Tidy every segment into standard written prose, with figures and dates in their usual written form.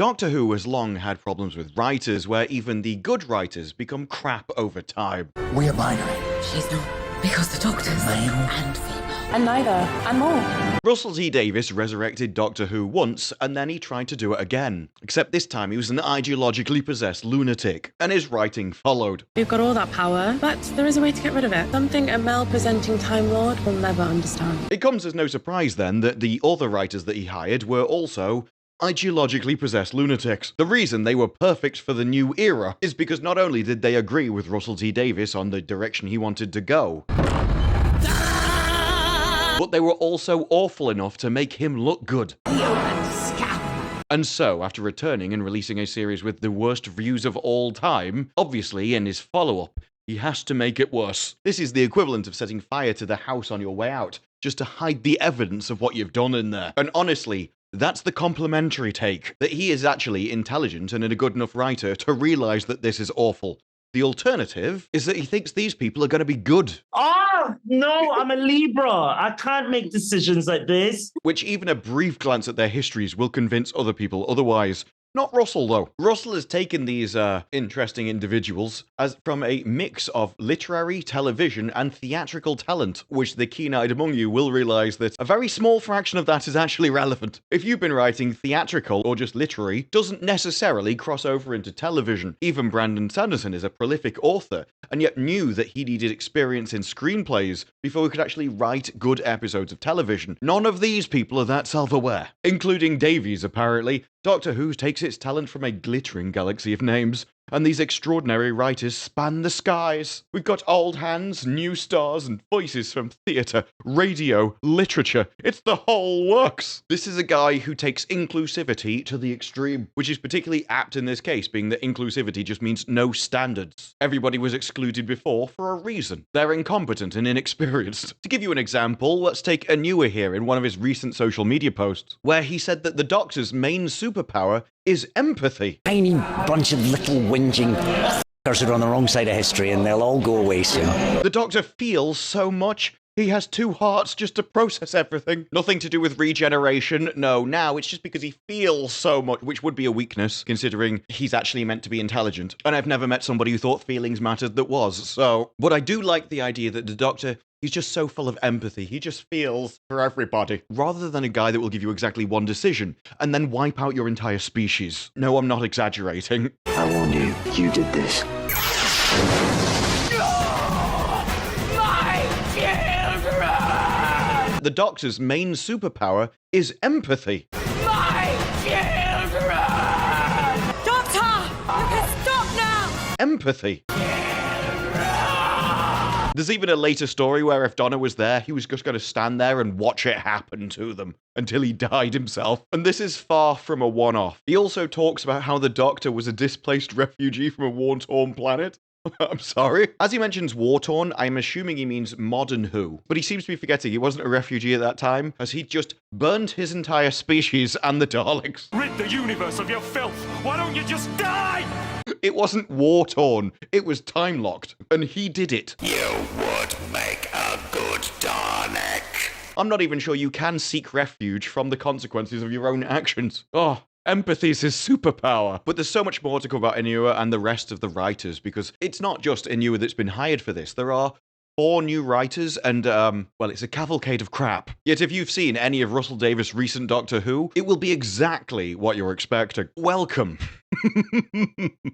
Doctor Who has long had problems with writers where even the good writers become crap over time. We are binary. She's not, because the Doctor's Male and female. And neither, and more. Russel T Davies resurrected Doctor Who once, and then he tried to do it again. Except this time he was an ideologically possessed lunatic, and his writing followed. We've got all that power, but there is a way to get rid of it. Something a male-presenting Time Lord will never understand. It comes as no surprise then that the other writers that he hired were also ideologically possessed lunatics. The reason they were perfect for the new era is because not only did they agree with Russel T Davies on the direction he wanted to go, but they were also awful enough to make him look good. And so, after returning and releasing a series with the worst reviews of all time, obviously in his follow-up, he has to make it worse. This is the equivalent of setting fire to the house on your way out, just to hide the evidence of what you've done in there. And honestly, that's the complimentary take, that he is actually intelligent and a good enough writer to realise that this is awful. The alternative is that he thinks these people are going to be good. Oh, no, I'm a Libra. I can't make decisions like this. Which even a brief glance at their histories will convince other people otherwise. Not Russell, though. Russell has taken these interesting individuals as from a mix of literary, television, and theatrical talent, which the keen-eyed among you will realise that a very small fraction of that is actually relevant. If you've been writing theatrical or just literary, doesn't necessarily cross over into television. Even Brandon Sanderson is a prolific author, and yet knew that he needed experience in screenplays before he could actually write good episodes of television. None of these people are that self-aware, including Davies, apparently. Doctor Who takes its talent from a glittering galaxy of names, and these extraordinary writers span the skies. We've got old hands, new stars, and voices from theatre, radio, literature. It's the whole works. This is a guy who takes inclusivity to the extreme, which is particularly apt in this case, being that inclusivity just means no standards. Everybody was excluded before for a reason. They're incompetent and inexperienced. To give you an example, let's take Inua here in one of his recent social media posts, where he said that the Doctor's main superpower is empathy. Tiny bunch of little whinging f***ers who are on the wrong side of history, and they'll all go away soon. The Doctor feels so much. He has two hearts just to process everything. Nothing to do with regeneration. No, now it's just because he feels so much, which would be a weakness, considering he's actually meant to be intelligent. And I've never met somebody who thought feelings mattered that was. So, but I do like the idea that the Doctor, he's just so full of empathy. He just feels for everybody, rather than a guy that will give you exactly one decision and then wipe out your entire species. No, I'm not exaggerating. I warned you. You did this. The Doctor's main superpower is empathy. My children! Doctor! You can stop now! Empathy. There's even a later story where if Donna was there, he was just going to stand there and watch it happen to them until he died himself. And this is far from a one-off. He also talks about how the Doctor was a displaced refugee from a war-torn planet. I'm sorry. As he mentions war-torn, I'm assuming he means modern Who. But he seems to be forgetting he wasn't a refugee at that time, as he just burned his entire species and the Daleks. Rid the universe of your filth! Why don't you just die? It wasn't war-torn. It was time-locked. And he did it. You would make a good Dalek. I'm not even sure you can seek refuge from the consequences of your own actions. Oh, empathy is his superpower. But there's so much more to come about Inua and the rest of the writers, because it's not just Inua that's been hired for this. There are 4 new writers and, well, it's a cavalcade of crap. Yet if you've seen any of Russell Davies' recent Doctor Who, it will be exactly what you're expecting. Welcome.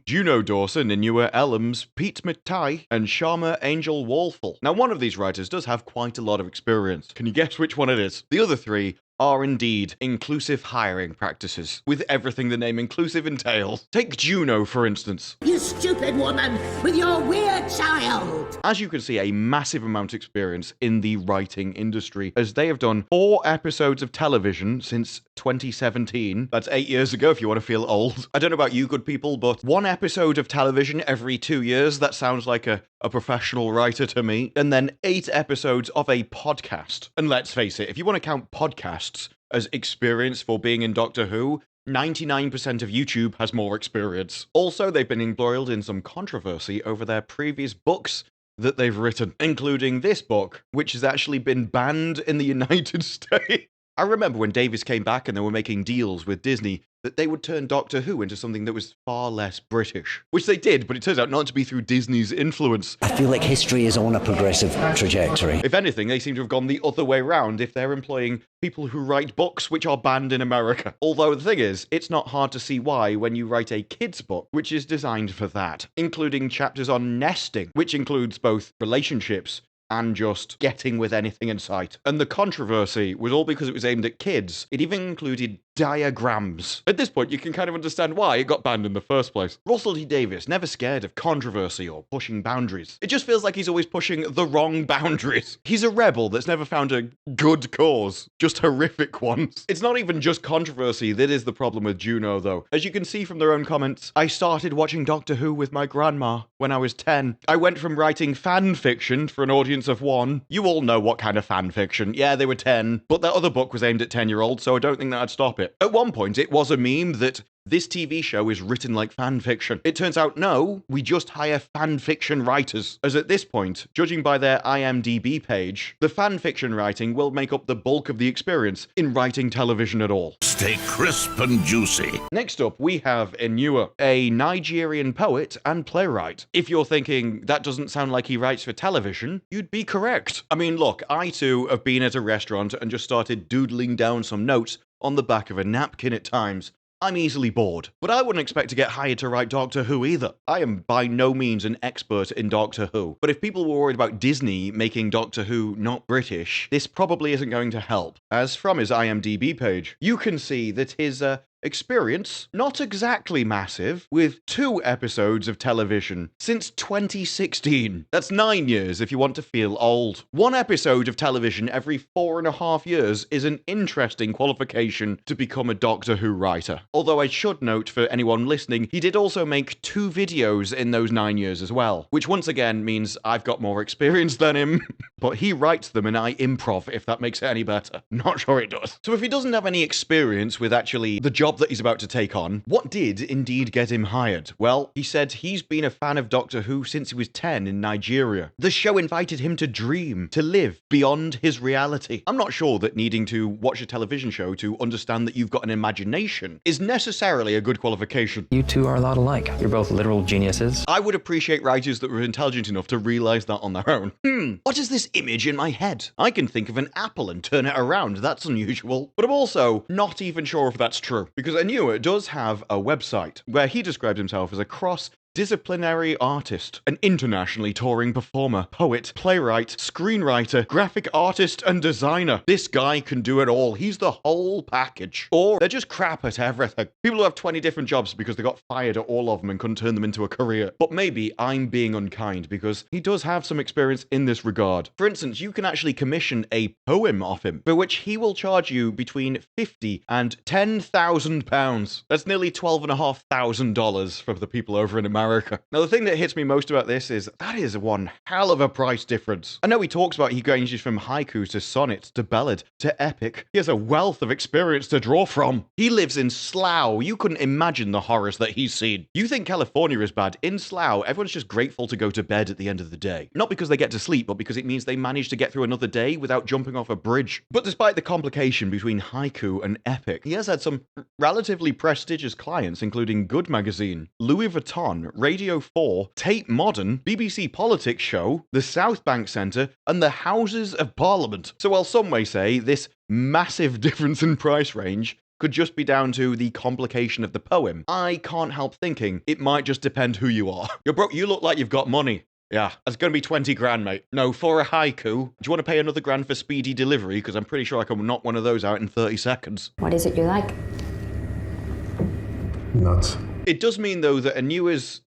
Juno Dawson, Inua Ellams, Pete McTighe, and Sharma Angel-Walfall. Now, one of these writers does have quite a lot of experience. Can you guess which one it is? The other 3 are indeed inclusive hiring practices, with everything the name inclusive entails. Take Juno, for instance. You stupid woman with your weird child! As you can see, a massive amount of experience in the writing industry, as they have done 4 episodes of television since 2017. That's 8 years ago if you want to feel old. I don't know about you good people, but 1 episode of television every 2 years, that sounds like a professional writer to me. And then 8 episodes of a podcast. And let's face it, if you want to count podcasts as experience for being in Doctor Who, 99% of YouTube has more experience. Also, they've been embroiled in some controversy over their previous books that they've written, including this book, which has actually been banned in the United States. I remember when Davies came back and they were making deals with Disney that they would turn Doctor Who into something that was far less British. Which they did, but it turns out not to be through Disney's influence. I feel like history is on a progressive trajectory. If anything, they seem to have gone the other way round if they're employing people who write books which are banned in America. Although the thing is, it's not hard to see why when you write a kid's book which is designed for that, including chapters on nesting, which includes both relationships and just getting with anything in sight. And the controversy was all because it was aimed at kids. It even included diagrams. At this point, you can kind of understand why it got banned in the first place. Russel T Davies, never scared of controversy or pushing boundaries. It just feels like he's always pushing the wrong boundaries. He's a rebel that's never found a good cause, just horrific ones. It's not even just controversy that is the problem with Juno, though. As you can see from their own comments, I started watching Doctor Who with my grandma when I was 10. I went from writing fan fiction for an audience of 1. You all know what kind of fan fiction. Yeah, they were 10, but that other book was aimed at 10-year-olds, so I don't think that'd stop it. At one point, it was a meme that this TV show is written like fan fiction. It turns out, no, we just hire fan fiction writers. As at this point, judging by their IMDb page, the fan fiction writing will make up the bulk of the experience in writing television at all. Stay crisp and juicy. Next up, we have Inua, a Nigerian poet and playwright. If you're thinking, that doesn't sound like he writes for television, you'd be correct. I mean, look, I too have been at a restaurant and just started doodling down some notes on the back of a napkin at times. I'm easily bored, but I wouldn't expect to get hired to write Doctor Who either. I am by no means an expert in Doctor Who, but if people were worried about Disney making Doctor Who not British, this probably isn't going to help. As from his IMDb page, you can see that his experience, not exactly massive, with 2 episodes of television since 2016. That's 9 years if you want to feel old. 1 episode of television every 4.5 years is an interesting qualification to become a Doctor Who writer. Although I should note for anyone listening, he did also make 2 videos in those 9 years as well, which once again means I've got more experience than him, but he writes them and I improv, if that makes it any better. Not sure it does. So if he doesn't have any experience with actually the job that he's about to take on, what did indeed get him hired? Well, he said he's been a fan of Doctor Who since he was 10 in Nigeria. The show invited him to dream, to live beyond his reality. I'm not sure that needing to watch a television show to understand that you've got an imagination is necessarily a good qualification. You two are a lot alike. You're both literal geniuses. I would appreciate writers that were intelligent enough to realize that on their own. What is this image in my head? I can think of an apple and turn it around. That's unusual. But I'm also not even sure if that's true, because Inua does have a website where he describes himself as a cross-disciplinary artist, an internationally touring performer, poet, playwright, screenwriter, graphic artist, and designer. This guy can do it all. He's the whole package. Or they're just crap at everything. People who have 20 different jobs because they got fired at all of them and couldn't turn them into a career. But maybe I'm being unkind because he does have some experience in this regard. For instance, you can actually commission a poem off him, for which he will charge you between £50 and £10,000. That's nearly $12,500 for the people over in America. Now, the thing that hits me most about this is that is one hell of a price difference. I know he talks about he ranges from haiku to sonnet to ballad to epic. He has a wealth of experience to draw from. He lives in Slough. You couldn't imagine the horrors that he's seen. You think California is bad. In Slough, everyone's just grateful to go to bed at the end of the day. Not because they get to sleep, but because it means they manage to get through another day without jumping off a bridge. But despite the complication between haiku and epic, he has had some relatively prestigious clients, including Good Magazine, Louis Vuitton, Radio 4, Tate Modern, BBC Politics Show, the South Bank Centre, and the Houses of Parliament. So while some may say this massive difference in price range could just be down to the complication of the poem, I can't help thinking it might just depend who you are. You're broke, you look like you've got money. Yeah, that's going to be 20 grand, mate. No, for a haiku, do you want to pay another grand for speedy delivery? Because I'm pretty sure I can knock one of those out in 30 seconds. What is it you like? Nuts. It does mean, though, that Inua's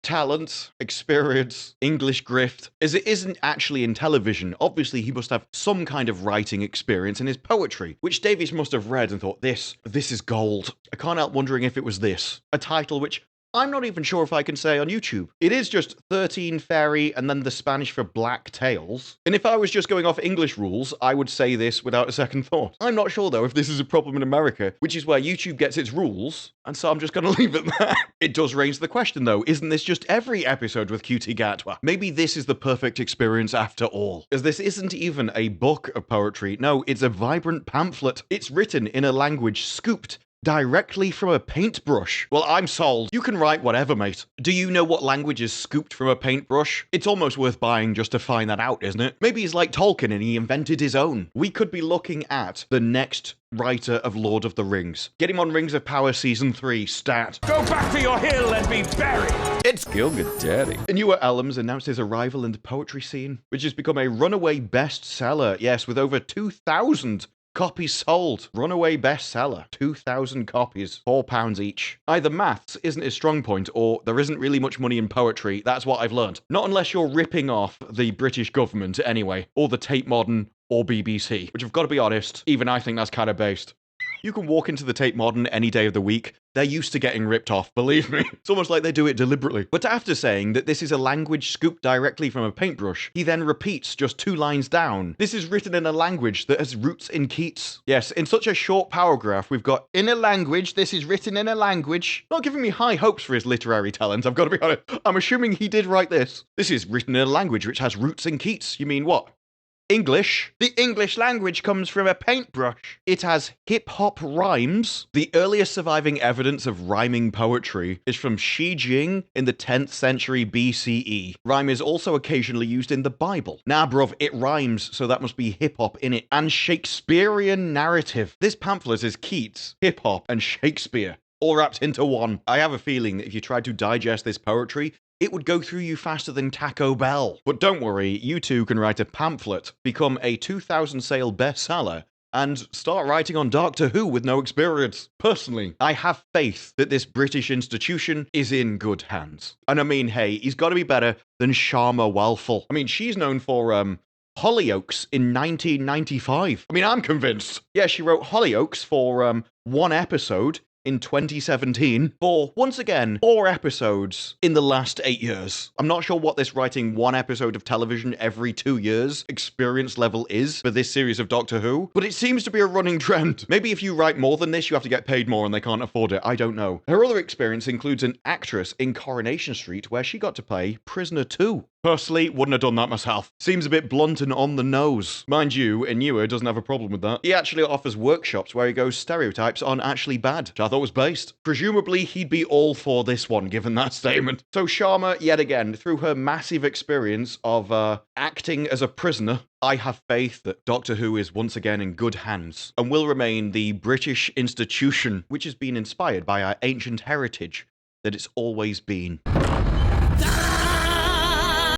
talent, experience, English grift, as it isn't actually in television. Obviously, he must have some kind of writing experience in his poetry, which Davies must have read and thought, this is gold. I can't help wondering if it was this. A title which I'm not even sure if I can say on YouTube. It is just 13 fairy and then the Spanish for black tails. And if I was just going off English rules, I would say this without a second thought. I'm not sure though if this is a problem in America, which is where YouTube gets its rules, and so I'm just going to leave it there. It does raise the question though, isn't this just every episode with Ncuti Gatwa? Maybe this is the perfect experience after all, as this isn't even a book of poetry. No, it's a vibrant pamphlet. It's written in a language scooped directly from a paintbrush. Well, I'm sold. You can write whatever, mate. Do you know what language is scooped from a paintbrush? It's almost worth buying just to find that out, isn't it? Maybe he's like Tolkien and he invented his own. We could be looking at the next writer of Lord of the Rings. Get him on Rings of Power Season 3, stat. Go back to your hill and be buried! It's Gilgud Daddy. Inua Ellams announced his arrival in the poetry scene, which has become a runaway bestseller. Yes, with over 2,000 copies sold. Runaway bestseller. 2,000 copies. £4 each. Either maths isn't his strong point, or there isn't really much money in poetry. That's what I've learned. Not unless you're ripping off the British government anyway, or the Tate Modern, or BBC. Which I've got to be honest, even I think that's kind of based. You can walk into the Tate Modern any day of the week. They're used to getting ripped off, believe me. It's almost like they do it deliberately. But after saying that this is a language scooped directly from a paintbrush, he then repeats just 2 lines down. This is written in a language that has roots in Keats. Yes, in such a short paragraph, we've got, in a language, this is written in a language. Not giving me high hopes for his literary talent, I've got to be honest. I'm assuming he did write this. This is written in a language which has roots in Keats. You mean what? English. The English language comes from a paintbrush. It has hip-hop rhymes. The earliest surviving evidence of rhyming poetry is from Shi Jing in the 10th century BCE. Rhyme is also occasionally used in the Bible. Nah, bruv, it rhymes, so that must be hip-hop in it. And Shakespearean narrative. This pamphlet is Keats, hip-hop, and Shakespeare, all wrapped into one. I have a feeling that if you tried to digest this poetry, it would go through you faster than Taco Bell. But don't worry, you too can write a pamphlet, become a 2,000 sale bestseller, and start writing on Doctor Who with no experience. Personally, I have faith that this British institution is in good hands. And I mean, hey, he's got to be better than Sharma Walfall. I mean, she's known for, Hollyoaks in 1995. I mean, I'm convinced. Yeah, she wrote Hollyoaks for, 1 episode in 2017 for, once again, 4 episodes in the last 8 years. I'm not sure what this writing 1 episode of television every 2 years experience level is for this series of Doctor Who, but it seems to be a running trend. Maybe if you write more than this, you have to get paid more and they can't afford it. I don't know. Her other experience includes an actress in Coronation Street where she got to play Prisoner 2. Personally, wouldn't have done that myself. Seems a bit blunt and on the nose. Mind you, Inua doesn't have a problem with that. He actually offers workshops where he goes stereotypes aren't actually bad, which I thought was based. Presumably, he'd be all for this one, given that statement. So Sharma, yet again, through her massive experience of acting as a prisoner, I have faith that Doctor Who is once again in good hands and will remain the British institution which has been inspired by our ancient heritage that it's always been.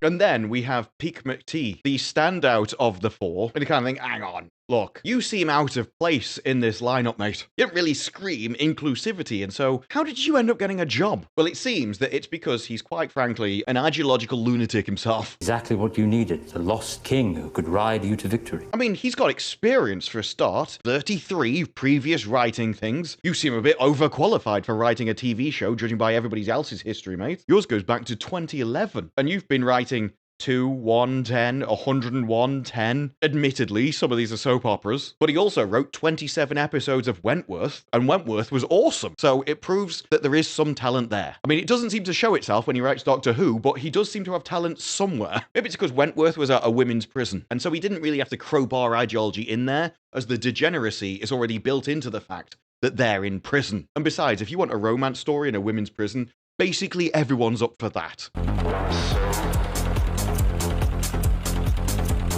And then we have Peak McTighe, the standout of the 4, and you kind of think, hang on, look, you seem out of place in this lineup, mate. You don't really scream inclusivity, and so how did you end up getting a job? Well, it seems that it's because he's quite frankly an ideological lunatic himself. Exactly what you needed, the lost king who could ride you to victory. I mean, he's got experience for a start, 33 previous writing things. You seem a bit overqualified for writing a TV show, judging by everybody else's history, mate. Yours goes back to 2011, and you've been writing 2, 110, 101, 10. Admittedly, some of these are soap operas, but he also wrote 27 episodes of Wentworth, and Wentworth was awesome. So it proves that there is some talent there. I mean, it doesn't seem to show itself when he writes Doctor Who, but he does seem to have talent somewhere. Maybe it's because Wentworth was at a women's prison, and so he didn't really have to crowbar ideology in there, as the degeneracy is already built into the fact that they're in prison. And besides, if you want a romance story in a women's prison, basically everyone's up for that.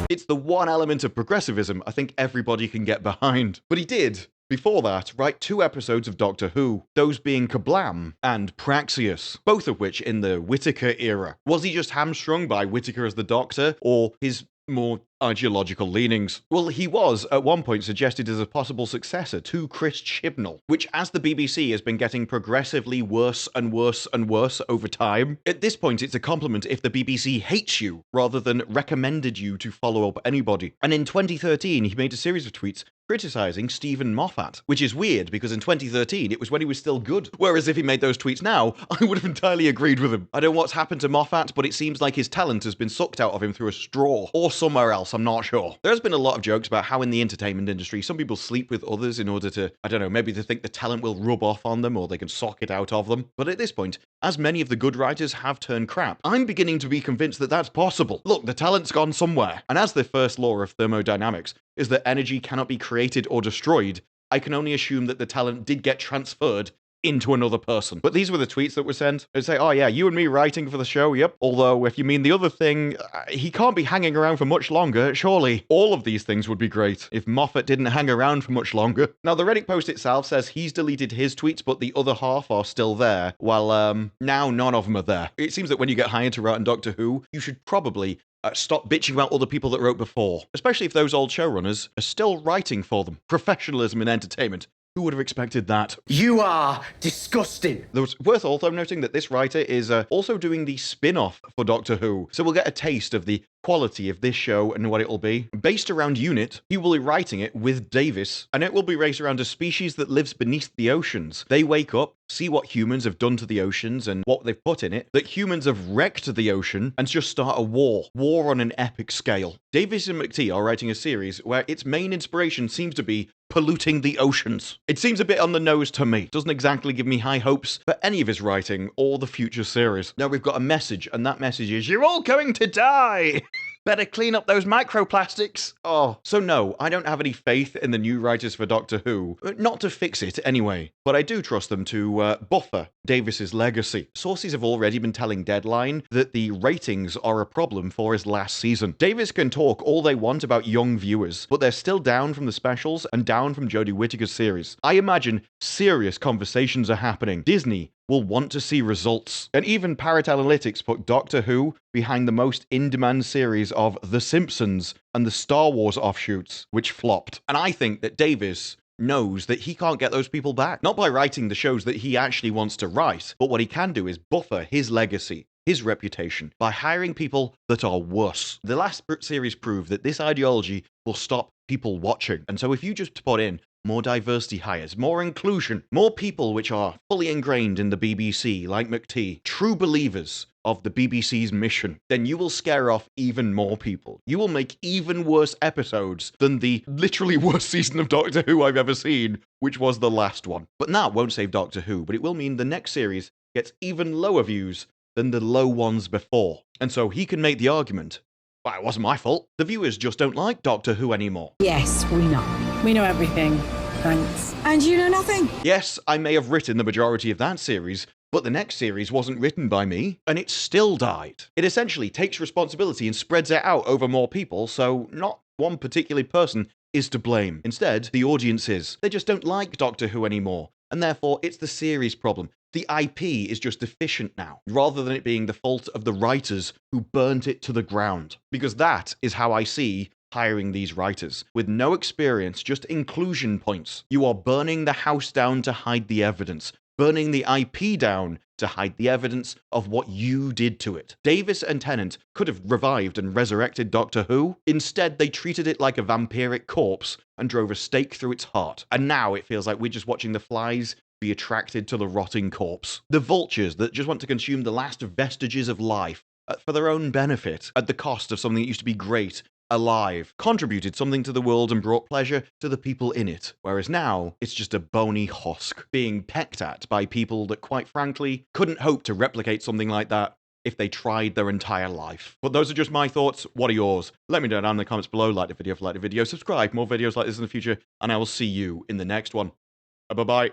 It's the one element of progressivism I think everybody can get behind. But he did, before that, write 2 episodes of Doctor Who, those being Kablam and Praxius, both of which in the Whittaker era. Was he just hamstrung by Whittaker as the Doctor, or his more ideological leanings. Well, he was, at one point, suggested as a possible successor to Chris Chibnall, which, as the BBC has been getting progressively worse and worse and worse over time, at this point it's a compliment if the BBC hates you, rather than recommended you to follow up anybody. And in 2013, he made a series of tweets criticising Stephen Moffat, which is weird because in 2013 it was when he was still good. Whereas if he made those tweets now, I would have entirely agreed with him. I don't know what's happened to Moffat, but it seems like his talent has been sucked out of him through a straw. Or somewhere else, I'm not sure. There's been a lot of jokes about how in the entertainment industry, some people sleep with others in order to, I don't know, maybe to think the talent will rub off on them or they can sock it out of them. But at this point, as many of the good writers have turned crap, I'm beginning to be convinced that that's possible. Look, the talent's gone somewhere. And as the first law of thermodynamics is that energy cannot be created or destroyed, I can only assume that the talent did get transferred into another person. But these were the tweets that were sent. They'd say, oh yeah, you and me writing for the show, yep. Although, if you mean the other thing, he can't be hanging around for much longer, surely. All of these things would be great if Moffat didn't hang around for much longer. Now, the Reddit post itself says he's deleted his tweets, but the other half are still there, while now none of them are there. It seems that when you get hired to write on Doctor Who, you should probably stop bitching about other people that wrote before, especially if those old showrunners are still writing for them. Professionalism in entertainment. Who would have expected that? You are disgusting. It was worth also noting that this writer is also doing the spin-off for Doctor Who, so we'll get a taste of the quality of this show and what it'll be. Based around UNIT, he will be writing it with Davies, and it will be based around a species that lives beneath the oceans. They wake up, see what humans have done to the oceans and what they've put in it, that humans have wrecked the ocean, and just start a war on an epic scale. Davies and McTighe are writing a series where its main inspiration seems to be polluting the oceans. It seems a bit on the nose to me. Doesn't exactly give me high hopes for any of his writing or the future series. Now we've got a message, and that message is, you're all going to die! Better clean up those microplastics. Oh, so no, I don't have any faith in the new writers for Doctor Who. Not to fix it, anyway. But I do trust them to buffer Davies's legacy. Sources have already been telling Deadline that the ratings are a problem for his last season. Davies can talk all they want about young viewers, but they're still down from the specials and down from Jodie Whittaker's series. I imagine serious conversations are happening. Disney will want to see results. And even Parrot Analytics put Doctor Who behind the most in-demand series of The Simpsons and the Star Wars offshoots, which flopped. And I think that Davies knows that he can't get those people back. Not by writing the shows that he actually wants to write, but what he can do is buffer his legacy, his reputation, by hiring people that are worse. The last series proved that this ideology will stop people watching. And so if you just put in more diversity hires, more inclusion, more people which are fully ingrained in the BBC, like McTighe, true believers of the BBC's mission, then you will scare off even more people. You will make even worse episodes than the literally worst season of Doctor Who I've ever seen, which was the last one. But that won't save Doctor Who, but it will mean the next series gets even lower views than the low ones before. And so he can make the argument, well, it wasn't my fault. The viewers just don't like Doctor Who anymore. Yes, we know. We know everything. Thanks. And you know nothing. Yes, I may have written the majority of that series, but the next series wasn't written by me, and it still died. It essentially takes responsibility and spreads it out over more people, so not one particular person is to blame. Instead, the audience is. They just don't like Doctor Who anymore, and therefore it's the series problem. The IP is just deficient now, rather than it being the fault of the writers who burnt it to the ground. Because that is how I see hiring these writers. With no experience, just inclusion points. You are burning the house down to hide the evidence. Burning the IP down to hide the evidence of what you did to it. Davies and Tennant could have revived and resurrected Doctor Who. Instead, they treated it like a vampiric corpse and drove a stake through its heart. And now it feels like we're just watching the flies be attracted to the rotting corpse. The vultures that just want to consume the last vestiges of life for their own benefit at the cost of something that used to be great, alive, contributed something to the world and brought pleasure to the people in it. Whereas now, it's just a bony husk being pecked at by people that, quite frankly, couldn't hope to replicate something like that if they tried their entire life. But those are just my thoughts. What are yours? Let me know down in the comments below. Like the video if you like the video. Subscribe. More videos like this in the future. And I will see you in the next one. Bye-bye.